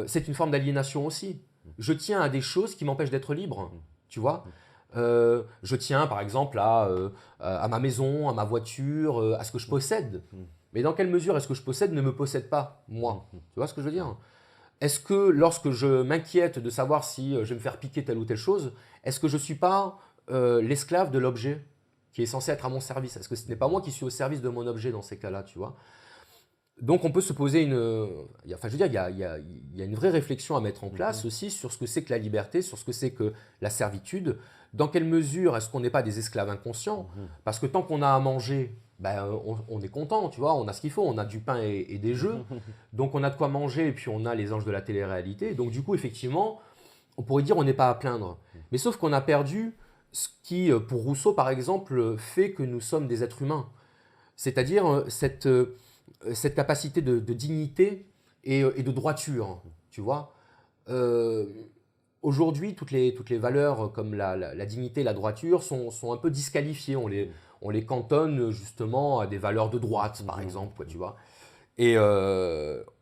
c'est une forme d'aliénation aussi. Je tiens à des choses qui m'empêchent d'être libre, tu vois. Je tiens par exemple à ma maison, à ma voiture, à ce que je possède. Mais dans quelle mesure est-ce que je possède ne me possède pas, moi? Tu vois ce que je veux dire? Est-ce que lorsque je m'inquiète de savoir si je vais me faire piquer telle ou telle chose, est-ce que je ne suis pas l'esclave de l'objet qui est censé être à mon service? Est-ce que ce n'est pas moi qui suis au service de mon objet dans ces cas-là, tu vois? Donc on peut se poser enfin je veux dire, il y a une vraie réflexion à mettre en place aussi sur ce que c'est que la liberté, sur ce que c'est que la servitude. Dans quelle mesure est-ce qu'on n'est pas des esclaves inconscients? Parce que tant qu'on a à manger, on est content, tu vois, on a ce qu'il faut, on a du pain et des jeux. Donc on a de quoi manger et puis on a les anges de la télé-réalité. Donc du coup, effectivement, on pourrait dire on n'est pas à plaindre. Mais sauf qu'on a perdu ce qui, pour Rousseau par exemple, fait que nous sommes des êtres humains. C'est-à-dire cette capacité de dignité et de droiture, tu vois. Aujourd'hui, toutes les valeurs comme la dignité, la droiture sont un peu disqualifiées. On les cantonne justement à des valeurs de droite, par exemple, quoi, tu vois. Et on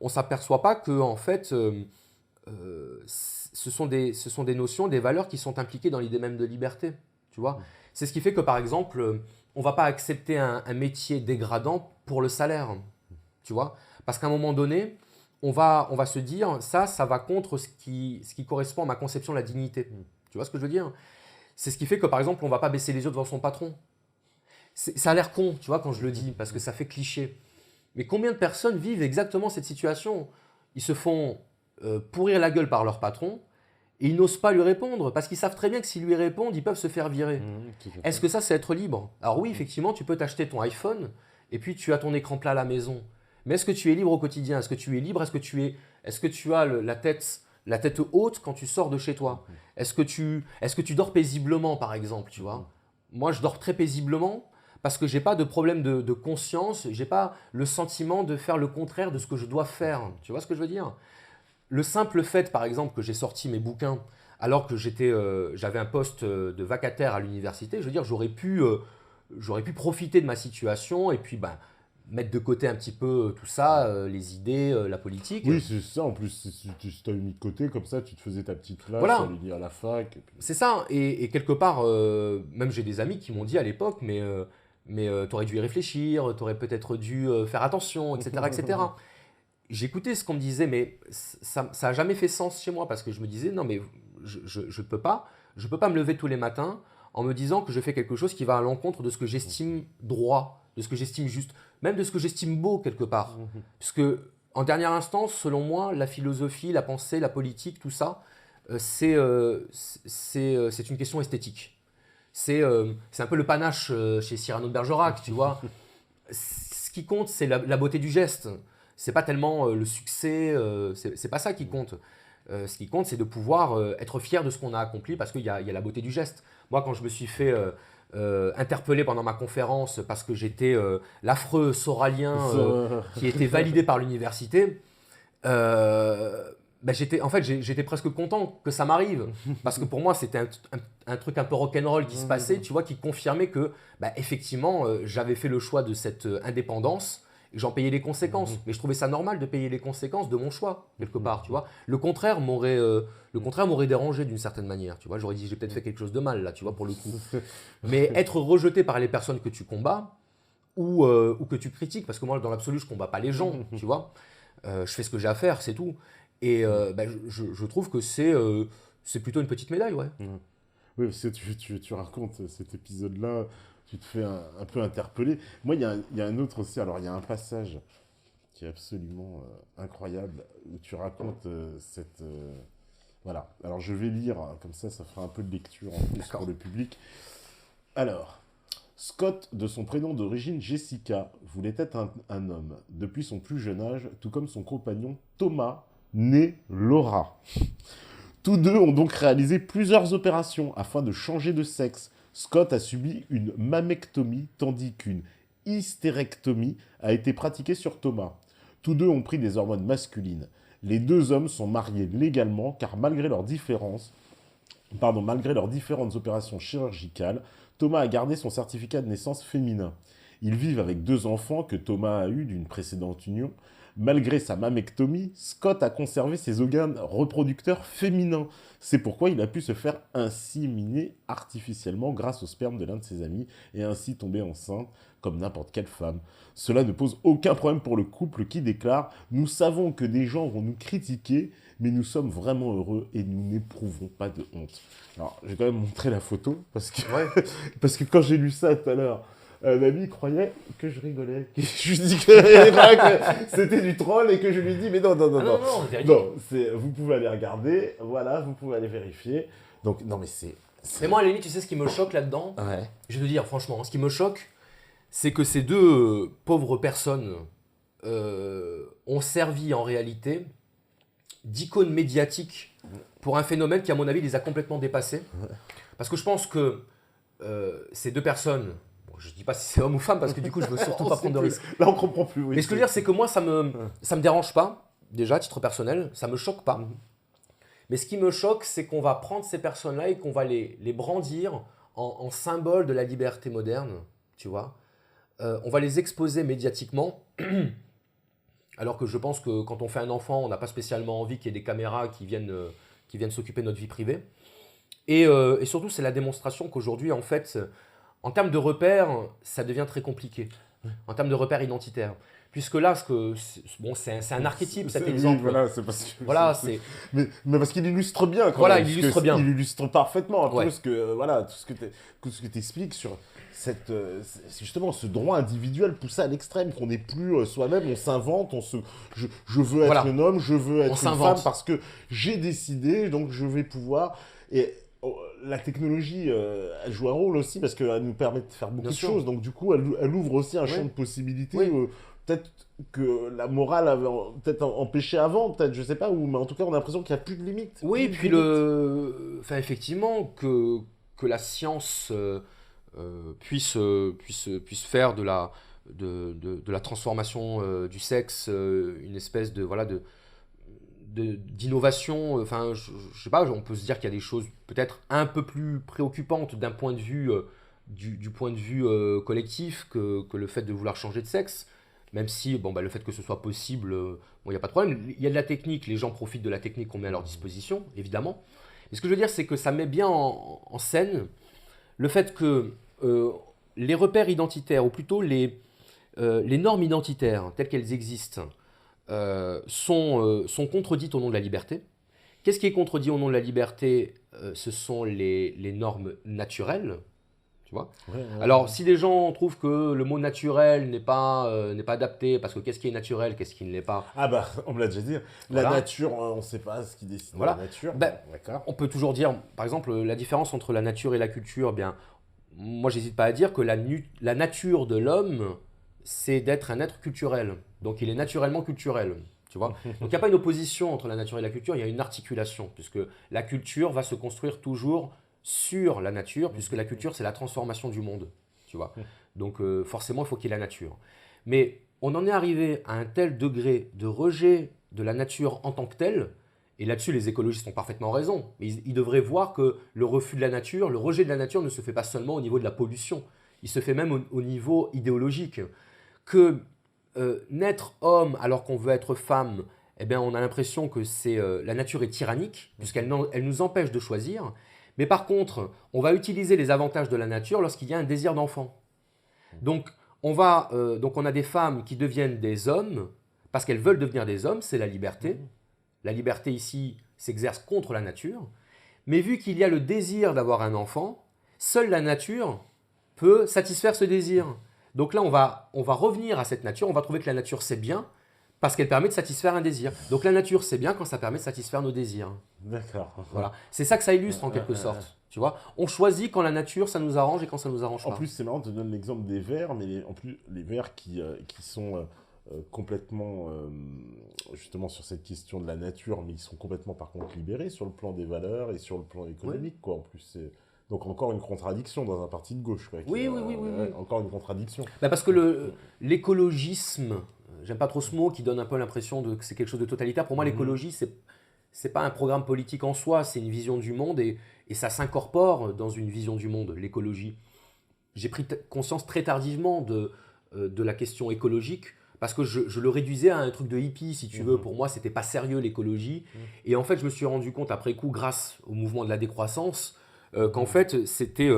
ne s'aperçoit pas que, en fait, ce sont des notions, des valeurs qui sont impliquées dans l'idée même de liberté, tu vois. C'est ce qui fait que, par exemple, on ne va pas accepter un métier dégradant pour le salaire, tu vois. Parce qu'à un moment donné, on va se dire, ça va contre ce qui correspond à ma conception de la dignité. Tu vois ce que je veux dire? C'est ce qui fait que, par exemple, on ne va pas baisser les yeux devant son patron. Ça a l'air con, tu vois, quand je le dis, parce que ça fait cliché. Mais combien de personnes vivent exactement cette situation? Ils se font pourrir la gueule par leur patron et ils n'osent pas lui répondre parce qu'ils savent très bien que s'ils lui répondent, ils peuvent se faire virer. Est-ce que ça, c'est être libre? Alors oui, effectivement, tu peux t'acheter ton iPhone et puis tu as ton écran plat à la maison. Mais est-ce que tu es libre au quotidien? Est-ce que tu es libre? Est-ce que tu as la tête haute quand tu sors de chez toi? Est-ce que tu dors paisiblement, par exemple, tu vois? Moi, je dors très paisiblement parce que je n'ai pas de problème de conscience, je n'ai pas le sentiment de faire le contraire de ce que je dois faire. Tu vois ce que je veux dire? Le simple fait, par exemple, que j'ai sorti mes bouquins alors que j'avais un poste de vacataire à l'université, je veux dire, j'aurais pu profiter de ma situation et puis mettre de côté un petit peu tout ça, les idées, la politique. Oui, c'est ça. En plus, si tu t'as mis de côté, comme ça, tu te faisais ta petite place, Voilà. à l'uni à la fac. Et puis... C'est ça. Et quelque part, même j'ai des amis qui m'ont dit à l'époque, mais t'aurais dû y réfléchir, t'aurais peut-être dû faire attention, etc., etc. J'écoutais ce qu'on me disait, mais ça n'a jamais fait sens chez moi parce que je me disais, non, mais je peux pas me lever tous les matins en me disant que je fais quelque chose qui va à l'encontre de ce que j'estime droit, de ce que j'estime juste, même de ce que j'estime beau quelque part. Puisque, en dernière instance, selon moi, la philosophie, la pensée, la politique, tout ça, c'est une question esthétique. C'est un peu le panache chez Cyrano de Bergerac, tu vois. Ce qui compte, c'est la beauté du geste. C'est pas tellement le succès, c'est pas ça qui compte. Ce qui compte, c'est de pouvoir être fier de ce qu'on a accompli parce qu'il y a la beauté du geste. Moi, quand je me suis fait interpeller pendant ma conférence parce que j'étais l'affreux soralien qui était validé par l'université, j'étais presque content que ça m'arrive parce que pour moi, c'était un truc un peu rock'n'roll qui se passait, tu vois, qui confirmait que, effectivement, j'avais fait le choix de cette indépendance. Et j'en payais les conséquences. Mais je trouvais ça normal de payer les conséquences de mon choix, quelque part, tu vois. Le contraire m'aurait dérangé d'une certaine manière, tu vois. J'aurais dit, j'ai peut-être fait quelque chose de mal, là, tu vois, pour le coup. Mais être rejeté par les personnes que tu combats ou que tu critiques, parce que moi, dans l'absolu, je ne combats pas les gens, tu vois. je fais ce que j'ai à faire, c'est tout. Et bah, je trouve que c'est plutôt une petite médaille, ouais. Oui, parce que tu racontes cet épisode-là, tu te fais un peu interpeller. Moi, il y a un autre aussi. Alors, il y a un passage qui est absolument incroyable où tu racontes cette. Voilà. Alors, je vais lire, hein, comme ça fera un peu de lecture en plus D'accord. pour le public. Alors, Scott, de son prénom d'origine Jessica, voulait être un homme depuis son plus jeune âge, tout comme son compagnon Thomas, né Laura. Tous deux ont donc réalisé plusieurs opérations afin de changer de sexe. Scott a subi une mammectomie tandis qu'une hystérectomie a été pratiquée sur Thomas. Tous deux ont pris des hormones masculines. Les deux hommes sont mariés légalement car malgré leurs différentes opérations chirurgicales, Thomas a gardé son certificat de naissance féminin. Ils vivent avec 2 enfants que Thomas a eus d'une précédente union. Malgré sa mammectomie, Scott a conservé ses organes reproducteurs féminins. C'est pourquoi il a pu se faire inséminer artificiellement grâce au sperme de l'un de ses amis et ainsi tomber enceinte comme n'importe quelle femme. Cela ne pose aucun problème pour le couple qui déclare « Nous savons que des gens vont nous critiquer, mais nous sommes vraiment heureux et nous n'éprouvons pas de honte. » Alors, je vais quand même montrer la photo parce que, parce que quand j'ai lu ça tout à l'heure, mamie croyait que je rigolais. Je lui dis que c'était du troll et que je lui dis mais non. Non, vous pouvez aller regarder, voilà, vous pouvez aller vérifier. Donc non mais c'est. Mais moi, à la limite, tu sais ce qui me choque là-dedans? Ouais. Je vais te dire, franchement, ce qui me choque, c'est que ces deux pauvres personnes ont servi en réalité d'icône médiatique pour un phénomène qui, à mon avis, les a complètement dépassés. Parce que je pense que ces deux personnes, bon, je ne dis pas si c'est homme ou femme, parce que du coup, je ne veux surtout pas prendre de risques. Là, on comprend plus. Oui, mais ce que je veux dire, c'est que moi, ça me dérange pas, déjà, à titre personnel, ça me choque pas. Mais ce qui me choque, c'est qu'on va prendre ces personnes-là et qu'on va les brandir en symbole de la liberté moderne, tu vois. On va les exposer médiatiquement, alors que je pense que quand on fait un enfant, on n'a pas spécialement envie qu'il y ait des caméras qui viennent s'occuper de notre vie privée. Et surtout, c'est la démonstration qu'aujourd'hui, en fait, en termes de repères, ça devient très compliqué. En termes de repères identitaires. Puisque là, c'est un archétype, cet exemple. Oui, voilà, c'est parce que. Voilà, mais parce qu'il illustre bien. Voilà, il illustre bien. Il illustre parfaitement un peu Ouais. tout ce que tu expliques sur c'est justement ce droit individuel poussé à l'extrême, qu'on n'est plus soi-même, on s'invente, je veux être Voilà. un homme, je veux être une s'invente. femme parce que j'ai décidé, donc je vais pouvoir. Et la technologie, elle joue un rôle aussi parce qu'elle nous permet de faire beaucoup Bien de sûr. choses. Donc du coup, elle ouvre aussi un champ de possibilités. Oui. Peut-être que la morale avait peut-être empêché avant, peut-être, je sais pas, mais en tout cas, on a l'impression qu'il n'y a plus de limite. Oui, puis enfin, effectivement, que la science puisse faire de la transformation du sexe une espèce de, voilà, d'innovation. Enfin, je sais pas, on peut se dire qu'il y a des choses peut-être un peu plus préoccupantes d'un point de vue, du point de vue collectif que le fait de vouloir changer de sexe. Même si, le fait que ce soit possible, il n'y a pas de problème. Il y a de la technique, les gens profitent de la technique qu'on met à leur disposition, évidemment. Mais ce que je veux dire, c'est que ça met bien en scène le fait que les repères identitaires, ou plutôt les normes identitaires telles qu'elles existent, sont contredites au nom de la liberté. Qu'est-ce qui est contredit au nom de la liberté? Ce sont les normes naturelles. Tu vois. Alors, si les gens trouvent que le mot naturel n'est pas adapté, parce que qu'est-ce qui est naturel, qu'est-ce qui ne l'est pas? Ah bah, on me l'a déjà dit. La Voilà. nature, on ne sait pas ce qui décide Voilà. de la nature. D'accord. On peut toujours dire, par exemple, la différence entre la nature et la culture. Bien, moi, j'hésite pas à dire que la nature de l'homme, c'est d'être un être culturel. Donc, il est naturellement culturel. Tu vois. Donc, il n'y a pas une opposition entre la nature et la culture, il y a une articulation, puisque la culture va se construire toujours sur la nature, puisque la culture, c'est la transformation du monde, tu vois. Donc, forcément, il faut qu'il y ait la nature. Mais on en est arrivé à un tel degré de rejet de la nature en tant que telle, et là-dessus, les écologistes ont parfaitement raison, mais ils devraient voir que le refus de la nature, le rejet de la nature ne se fait pas seulement au niveau de la pollution, il se fait même au niveau idéologique. Que naître homme alors qu'on veut être femme, eh bien, on a l'impression que la nature est tyrannique, puisqu'elle nous empêche de choisir. Mais par contre, on va utiliser les avantages de la nature lorsqu'il y a un désir d'enfant. Donc, on a des femmes qui deviennent des hommes parce qu'elles veulent devenir des hommes, c'est la liberté. La liberté ici s'exerce contre la nature. Mais vu qu'il y a le désir d'avoir un enfant, seule la nature peut satisfaire ce désir. Donc là, on va revenir à cette nature, on va trouver que la nature c'est bien, parce qu'elle permet de satisfaire un désir. Donc la nature c'est bien quand ça permet de satisfaire nos désirs. D'accord. Voilà. C'est ça que ça illustre en quelque sorte. Tu vois, on choisit quand la nature ça nous arrange et quand ça nous arrange pas. En plus, c'est marrant, tu donnes l'exemple des vers, mais en plus, les vers qui sont complètement, justement, sur cette question de la nature, mais ils sont complètement, par contre, libérés sur le plan des valeurs et sur le plan économique, quoi. En plus, c'est... Donc, encore une contradiction dans un parti de gauche, quoi. Oui. Encore une contradiction. Bah parce que l'écologisme, j'aime pas trop ce mot qui donne un peu l'impression que c'est quelque chose de totalitaire. Pour moi, l'écologie, c'est pas un programme politique en soi, c'est une vision du monde et ça s'incorpore dans une vision du monde, l'écologie. J'ai pris conscience très tardivement de la question écologique parce que je le réduisais à un truc de hippie, si tu veux. Pour moi, c'était pas sérieux l'écologie. Et en fait, je me suis rendu compte après coup, grâce au mouvement de la décroissance, qu'en fait, c'était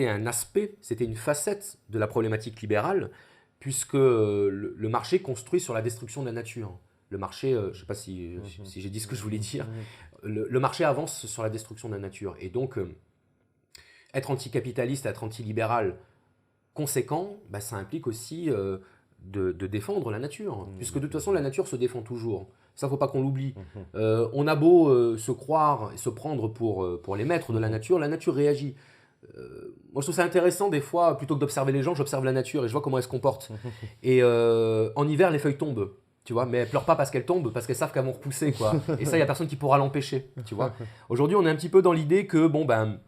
un aspect, c'était une facette de la problématique libérale, puisque le marché construit sur la destruction de la nature. Le marché, je ne sais pas si j'ai dit ce que je voulais dire, le marché avance sur la destruction de la nature. Et donc, être anticapitaliste, être antilibéral conséquent, bah, ça implique aussi de défendre la nature, puisque de toute façon, la nature se défend toujours. Ça, il ne faut pas qu'on l'oublie. On a beau se croire et se prendre pour les maîtres de la nature réagit. Moi, je trouve ça intéressant, des fois, plutôt que d'observer les gens, j'observe la nature et je vois comment elle se comporte. Et en hiver, les feuilles tombent. Tu vois, mais elles pleurent pas parce qu'elles tombent, parce qu'elles savent qu'elles vont repousser, quoi. Et ça, il n'y a personne qui pourra l'empêcher, tu vois. Aujourd'hui, on est un petit peu dans l'idée que, bon, ben,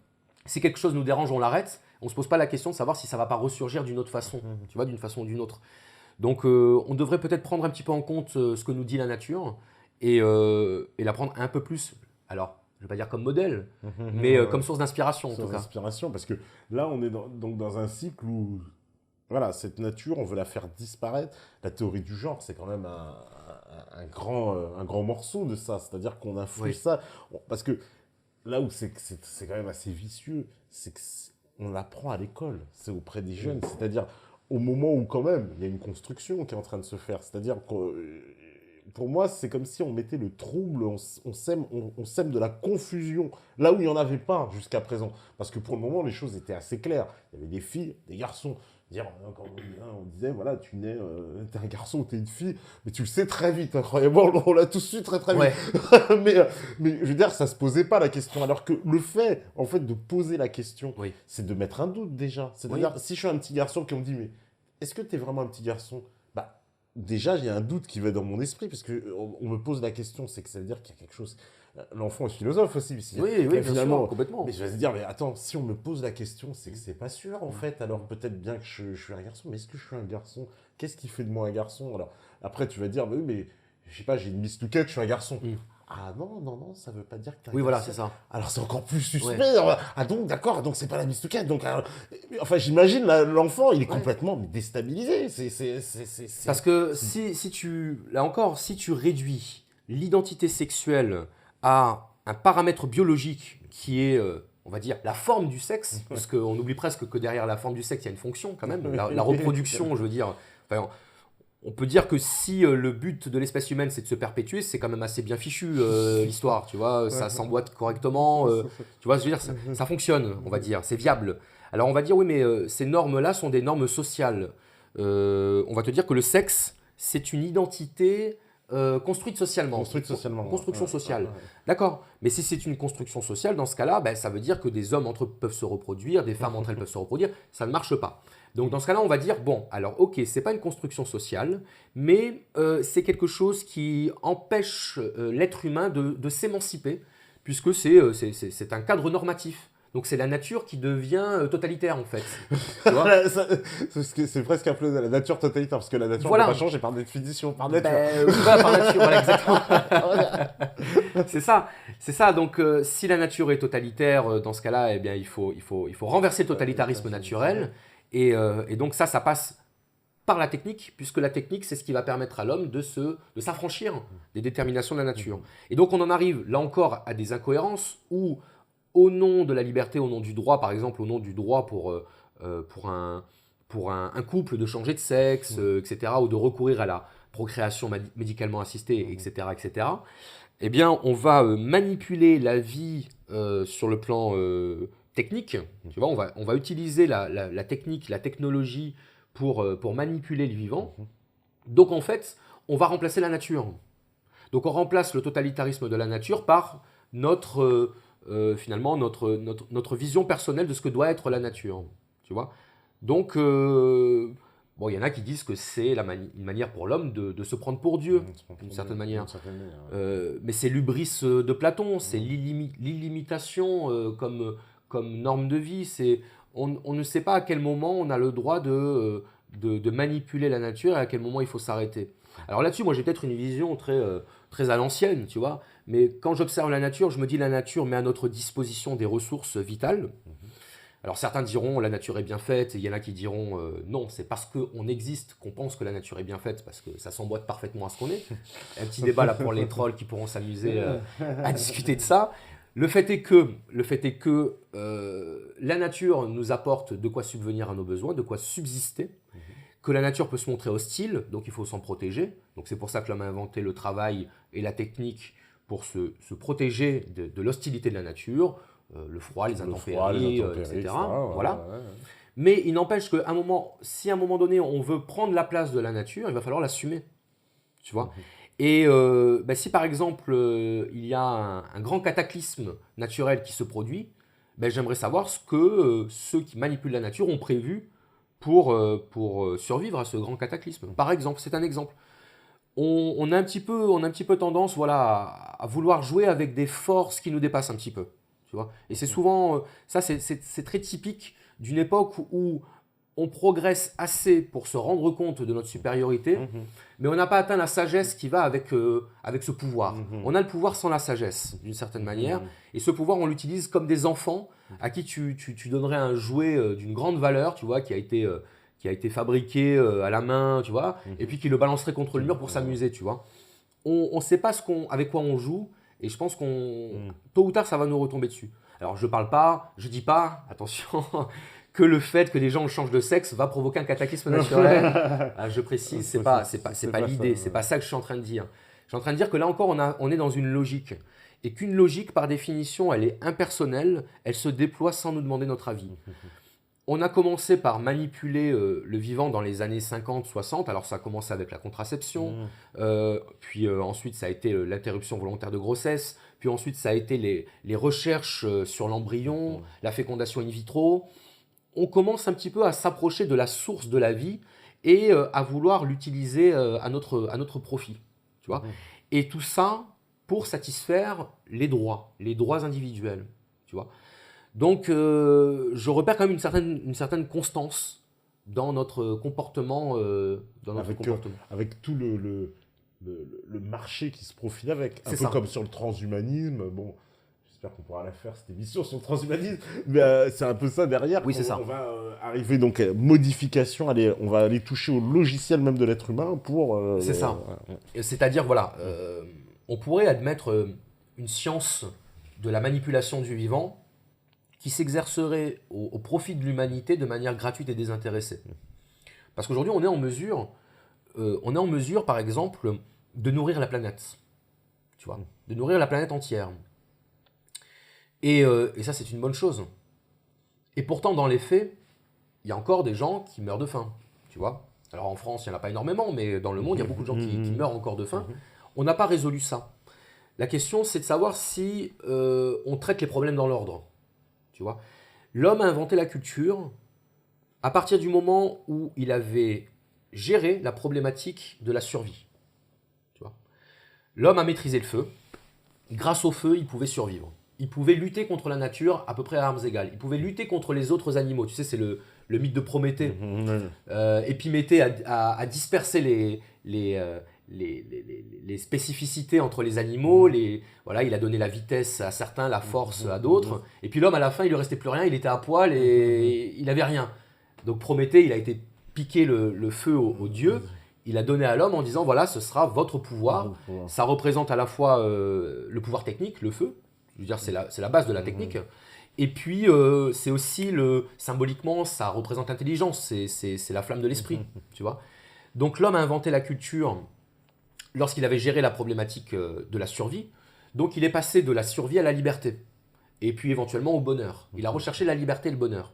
si quelque chose nous dérange, on l'arrête. On ne se pose pas la question de savoir si ça ne va pas ressurgir d'une autre façon, tu vois, d'une façon ou d'une autre. Donc, on devrait peut-être prendre un petit peu en compte ce que nous dit la nature et la prendre un peu plus, alors, je ne vais pas dire comme modèle, mais comme source d'inspiration, en tout cas. Source d'inspiration, parce que là, on est donc dans un cycle où... Voilà, cette nature, on veut la faire disparaître. La théorie du genre, c'est quand même un grand morceau de ça. C'est-à-dire qu'on influe ça. Parce que là où c'est quand même assez vicieux, c'est qu'on l'apprend à l'école. C'est auprès des jeunes. C'est-à-dire au moment où quand même, il y a une construction qui est en train de se faire. C'est-à-dire que pour moi, c'est comme si on mettait le trouble, on sème de la confusion, là où il n'y en avait pas jusqu'à présent. Parce que pour le moment, les choses étaient assez claires. Il y avait des filles, des garçons. Quand on disait, voilà, tu nais, t'es un garçon ou t'es une fille, mais tu le sais très vite, incroyablement, on l'a tous su très vite. mais je veux dire, ça se posait pas la question, alors que le fait, en fait, de poser la question, c'est de mettre un doute déjà. C'est-à-dire, si je suis un petit garçon qui me dit, mais est-ce que t'es vraiment un petit garçon? Bah, déjà, il y a un doute qui va dans mon esprit, parce qu'on me pose la question, c'est que ça veut dire qu'il y a quelque chose... L'enfant est philosophe aussi. Oui, finalement, complètement. Mais je vais se dire, mais attends, si on me pose la question, c'est que c'est pas sûr en fait. Alors peut-être bien que je suis un garçon, mais est-ce que je suis un garçon? Qu'est-ce qui fait de moi un garçon? Alors après, tu vas dire, bah oui, mais je sais pas, j'ai une mistouquette, je suis un garçon. Ah non, ça veut pas dire que t'es un garçon. Voilà, c'est ça. Alors c'est encore plus suspect. Ah donc, d'accord, donc c'est pas la mistouquette. Donc, enfin, j'imagine, l'enfant, il est complètement déstabilisé. Parce que si tu réduis l'identité sexuelle à un paramètre biologique qui est, on va dire, la forme du sexe, parce qu'on oublie presque que derrière la forme du sexe, il y a une fonction quand même, la reproduction, je veux dire. Enfin, on peut dire que si le but de l'espèce humaine, c'est de se perpétuer, c'est quand même assez bien fichu, l'histoire, tu vois, ça s'emboîte correctement, tu vois, je veux dire, ça fonctionne, on va dire, c'est viable. Alors on va dire, oui, mais ces normes-là sont des normes sociales. On va te dire que le sexe, c'est une identité... construite socialement. Construction sociale. D'accord. Mais si c'est une construction sociale, dans ce cas-là, ben, ça veut dire que des hommes entre eux peuvent se reproduire, des femmes entre elles peuvent se reproduire. Ça ne marche pas. Donc dans ce cas-là, on va dire, bon, alors ok, c'est pas une construction sociale, mais c'est quelque chose qui empêche l'être humain de s'émanciper, puisque c'est un cadre normatif. Donc c'est la nature qui devient totalitaire en fait. C'est presque un peu la nature totalitaire, parce que la nature ne peut pas changer par définition, par nature. Par nature, voilà, exactement. C'est ça. Donc si la nature est totalitaire, dans ce cas-là, eh bien, il faut renverser le totalitarisme naturel. Et donc ça passe par la technique, puisque la technique, c'est ce qui va permettre à l'homme de s'affranchir des déterminations de la nature. Et donc on en arrive, là encore, à des incohérences où au nom de la liberté, au nom du droit, par exemple, au nom du droit pour un couple de changer de sexe, etc., ou de recourir à procréation médicalement assistée, etc., etc., eh bien, on va manipuler la vie sur le plan technique. Tu vois, on va utiliser la technique, la technologie pour manipuler le vivant. Donc, en fait, on va remplacer la nature. Donc, on remplace le totalitarisme de la nature par finalement notre vision personnelle de ce que doit être la nature. Tu vois. Donc, bon, il y en a qui disent que c'est une manière pour l'homme de se prendre pour Dieu, d'une certaine manière. Mais c'est l'hubris de Platon, c'est l'illimitation comme norme de vie. On ne sait pas à quel moment on a le droit de manipuler la nature et à quel moment il faut s'arrêter. Alors là-dessus, moi j'ai peut-être une vision très à l'ancienne, tu vois, mais quand j'observe la nature, je me dis la nature met à notre disposition des ressources vitales. Alors certains diront la nature est bien faite, et il y en a qui diront non, c'est parce qu'on existe qu'on pense que la nature est bien faite, parce que ça s'emboîte parfaitement à ce qu'on est. Un petit débat là pour les trolls qui pourront s'amuser à discuter de ça. Le fait est que la nature nous apporte de quoi subvenir à nos besoins, de quoi subsister, que la nature peut se montrer hostile, donc il faut s'en protéger. Donc c'est pour ça que l'homme a inventé le travail et la technique pour se protéger de l'hostilité de la nature, le froid, les intempéries, etc. Voilà. Mais il n'empêche qu'à si à un moment donné on veut prendre la place de la nature, il va falloir l'assumer. Tu vois. Et si par exemple il y a un grand cataclysme naturel qui se produit, j'aimerais savoir ce que ceux qui manipulent la nature ont prévu pour survivre à ce grand cataclysme. Par exemple, c'est un exemple. On a un petit peu tendance à vouloir jouer avec des forces qui nous dépassent un petit peu. Tu vois. Et c'est souvent, ça c'est très typique d'une époque où on progresse assez pour se rendre compte de notre supériorité, mais on n'a pas atteint la sagesse qui va avec ce pouvoir. On a le pouvoir sans la sagesse, d'une certaine manière, et ce pouvoir, on l'utilise comme des enfants à qui tu donnerais un jouet d'une grande valeur, tu vois, qui a été fabriqué à la main, tu vois, et puis qui le balancerait contre le mur pour s'amuser, tu vois. On ne sait pas avec quoi on joue, et je pense tôt ou tard, ça va nous retomber dessus. Alors, je dis pas, attention, que le fait que les gens changent de sexe va provoquer un cataclysme naturel. Je précise, c'est pas l'idée, c'est pas ça que je suis en train de dire. Je suis en train de dire que là encore, on est dans une logique. Et qu'une logique, par définition, elle est impersonnelle, elle se déploie sans nous demander notre avis. On a commencé par manipuler le vivant dans les années 50-60. Alors ça a commencé avec la contraception, puis ensuite ça a été l'interruption volontaire de grossesse, puis ensuite ça a été les recherches sur l'embryon, la fécondation in vitro. On commence un petit peu à s'approcher de la source de la vie et à vouloir l'utiliser à notre profit. Tu vois. Et tout ça pour satisfaire les droits individuels. Tu vois. Donc, je repère quand même une certaine constance dans notre comportement. Avec tout le marché qui se profile avec. Un peu comme sur le transhumanisme. Bon, j'espère qu'on pourra la faire, cette émission sur le transhumanisme. Mais c'est un peu ça derrière. Oui, c'est ça. On va arriver donc à modification. On va aller toucher au logiciel même de l'être humain pour... c'est ça. C'est-à-dire, on pourrait admettre une science de la manipulation du vivant qui s'exercerait au profit de l'humanité de manière gratuite et désintéressée. Parce qu'aujourd'hui, on est en mesure, par exemple, de nourrir la planète. Tu vois, de nourrir la planète entière. Et ça, c'est une bonne chose. Et pourtant, dans les faits, il y a encore des gens qui meurent de faim. Tu vois. Alors en France, il n'y en a pas énormément, mais dans le monde, il y a beaucoup de gens qui meurent encore de faim. On n'a pas résolu ça. La question, c'est de savoir si on traite les problèmes dans l'ordre. Tu vois, l'homme a inventé la culture à partir du moment où il avait géré la problématique de la survie. Tu vois, l'homme a maîtrisé le feu. Grâce au feu, il pouvait survivre. Il pouvait lutter contre la nature à peu près à armes égales. Il pouvait lutter contre les autres animaux. Tu sais, c'est le mythe de Prométhée. Et puis Méthée a dispersé les spécificités entre les animaux, il a donné la vitesse à certains, la force à d'autres, et puis l'homme à la fin il lui restait plus rien, il était à poil et il avait rien. Donc Prométhée il a été piquer le feu aux dieux, il a donné à l'homme en disant voilà ce sera votre pouvoir, ça représente à la fois le pouvoir technique, le feu, je veux dire c'est la base de la technique, et puis c'est aussi symboliquement ça représente l'intelligence, c'est la flamme de l'esprit, tu vois. Donc l'homme a inventé la culture lorsqu'il avait géré la problématique de la survie. Donc il est passé de la survie à la liberté, et puis éventuellement au bonheur. Il a recherché la liberté et le bonheur.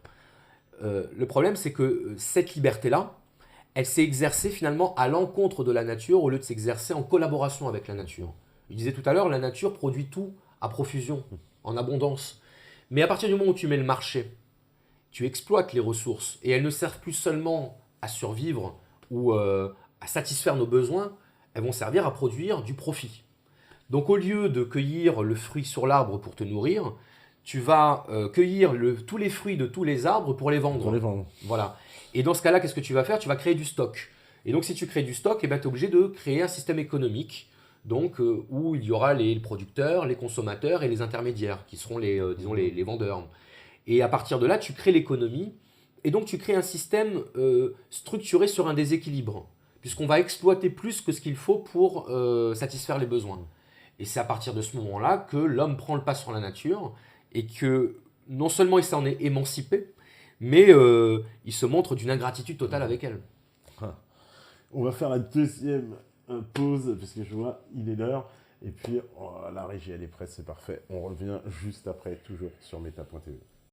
Le problème, c'est que cette liberté-là, elle s'est exercée finalement à l'encontre de la nature au lieu de s'exercer en collaboration avec la nature. Je disais tout à l'heure, la nature produit tout à profusion, en abondance. Mais à partir du moment où tu mets le marché, tu exploites les ressources, et elles ne servent plus seulement à survivre ou à satisfaire nos besoins, elles vont servir à produire du profit. Donc au lieu de cueillir le fruit sur l'arbre pour te nourrir, tu vas cueillir tous les fruits de tous les arbres pour les vendre. Pour les vendre. Voilà. Et dans ce cas-là, qu'est-ce que tu vas faire? Tu vas créer du stock. Et donc si tu crées du stock, eh ben, tu es obligé de créer un système économique donc, où il y aura les producteurs, les consommateurs et les intermédiaires, qui seront disons les vendeurs. Et à partir de là, tu crées l'économie, et donc tu crées un système structuré sur un déséquilibre, puisqu'on va exploiter plus que ce qu'il faut pour satisfaire les besoins. Et c'est à partir de ce moment-là que l'homme prend le pas sur la nature, et que non seulement il s'en est émancipé, mais il se montre d'une ingratitude totale avec elle. On va faire la deuxième pause, parce que je vois, il est l'heure. Et puis, la régie, elle est prête, c'est parfait. On revient juste après, toujours sur Meta.tv.